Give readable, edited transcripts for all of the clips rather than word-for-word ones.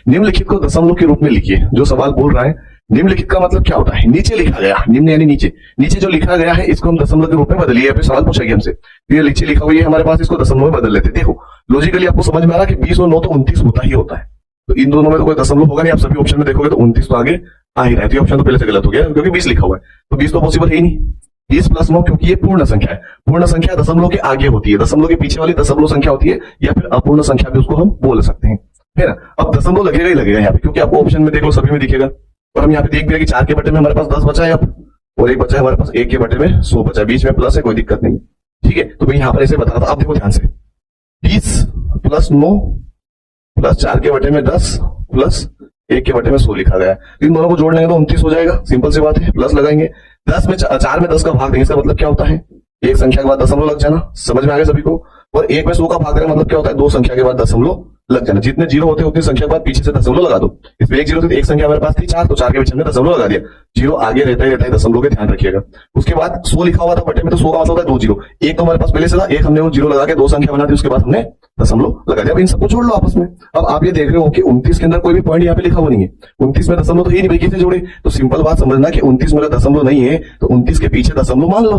निम्नलिखित को दशमलव के रूप में लिखिए। जो सवाल बोल रहा है निम्नलिखित का मतलब क्या होता है, नीचे लिखा गया, निम्न यानी नीचे, नीचे जो लिखा गया है इसको हम दशमलव के रूप में बदलिए। फिर सवाल पूछेगी हमसे, ये नीचे लिखा हुआ है हमारे पास, इसको दशमलव में बदल लेते। देखो लॉजिकली आपको समझ में आ रहा है कि 20 और 9 तो 29 होता ही होता है, तो इन दोनों में तो कोई दशमलव होगा नहीं। आप सभी ऑप्शन में देखोगे तो 29 तो आगे आ ही रहा है, तो ऑप्शन तो पहले से गलत हो गया क्योंकि 20 लिखा हुआ है, तो 20 तो पॉसिबल है ही नहीं। 20 प्लस 9 क्योंकि ये पूर्ण संख्या है, पूर्ण संख्या दशमलव के आगे होती है, दशमलव के पीछे वाली दशमलव संख्या होती है, या फिर अपूर्ण संख्या भी उसको हम बोल सकते हैं, है ना। अब दशमलव लगेगा ही लगेगा यहाँ पे, क्योंकि आपको ऑप्शन में देख लो सभी में दिखेगा। और हम यहाँ पे देख भी रहे कि 4 के बटे में हमारे पास 10 बचा है अब, और एक बचा है हमारे पास 1 के बटे में 100 बचा है, बीच में प्लस है, कोई दिक्कत नहीं, ठीक है। तो मैं यहाँ पर ऐसे बता रहा था, आप देखो ध्यान से, 20 प्लस 9 प्लस 4 के बटे में 10 प्लस 1 के बटे में 100 लिखा गया है। इन दोनों को जोड़ लेंगे तो 29 हो जाएगा, सिंपल सी बात है। प्लस लगाएंगे, 10 में 4 में 10 का भाग देंगे, इसका मतलब क्या होता है, एक संख्या के बाद दशमलव लग जाना, समझ में आ गया सभी को। और 1 में 100 का भाग देना मतलब क्या होता है, 2 संख्या के बाद दशमलव लग जाना। जितने जीरो होते हैं उतनी संख्या के बाद पीछे से दशमलव लगा दो। इसमें एक जीरो थी, एक संख्या हमारे पास थी 4, तो 4 के पीछे में दशमलव लगा दिया, जीरो आगे रहता है दशमलव के, ध्यान रखिएगा। उसके बाद 100 लिखा हुआ था बटे में, तो 100 का मतलब होता है 2 जीरो, एक तो हमारे पास पहले से था, एक हमने वो जीरो लगा के 2 संख्या बना दी, उसके बाद हमने दशमलव लगा दिया। अब इन सबको जोड़ लो आपस में। अब आप ये देख रहे हो कि 29 के अंदर कोई भी पॉइंट यहाँ पे लिखा हुआ नहीं है, 29 में दशमलव तो ही नहीं भाई, कैसे जोड़े। तो सिंपल बात समझना कि 29 मेरा दशमलव नहीं है, तो 29 के पीछे दशमलव मान लो,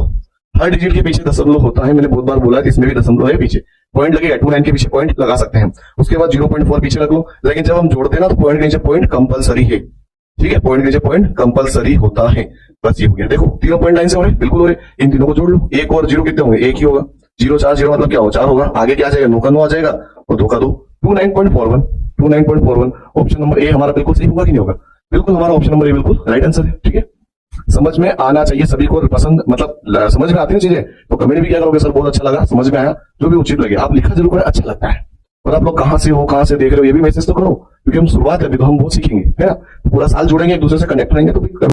हर डिजिट के पीछे दशमलव होता है, मैंने बहुत बार बोला है, इसमें भी दशमलव है पीछे, पॉइंट लगेगा, 29 के पीछे पॉइंट लगा सकते हैं। उसके बाद 0.4 पीछे रख लो, लेकिन जब हम जोड़ते हैं ना तो पॉइंट के नीचे पॉइंट कंपलसरी है, ठीक है, पॉइंट के नीचे पॉइंट कंपलसरी होता है। बस ये हो गया। देखो तीनों पॉइंट लाइन से हो रहे, बिल्कुल हो रहे, इन तीनों को जोड़ लो। 1 और 0 कितने होंगे, 1 ही होगा, 0 4 0 मतलब क्या हो, 4 होगा, आगे क्या आ जाएगा, 9 का 9 आ जाएगा, और 2 का 2, 29.41, 29.41। ऑप्शन नंबर ए हमारा बिल्कुल सही होगा कि नहीं होगा, बिल्कुल हमारा ऑप्शन नंबर ए बिल्कुल राइट आंसर है, ठीक है। समझ में आना चाहिए सभी को, पसंद मतलब समझ में आती है चीजें, तो कमेंट भी क्या करोगे, सर बहुत अच्छा लगा, समझ में आया, जो भी उचित लगे आप लिखा जरूर करें, अच्छा लगता है। और आप लोग कहां से हो, कहां से देख रहे हो, ये भी मैसेज तो करो, क्योंकि हम शुरुआत है, अभी तो हम बहुत सीखेंगे, है ना। पूरा साल जुड़ेंगे, एक दूसरे से कनेक्ट रहेंगे, तो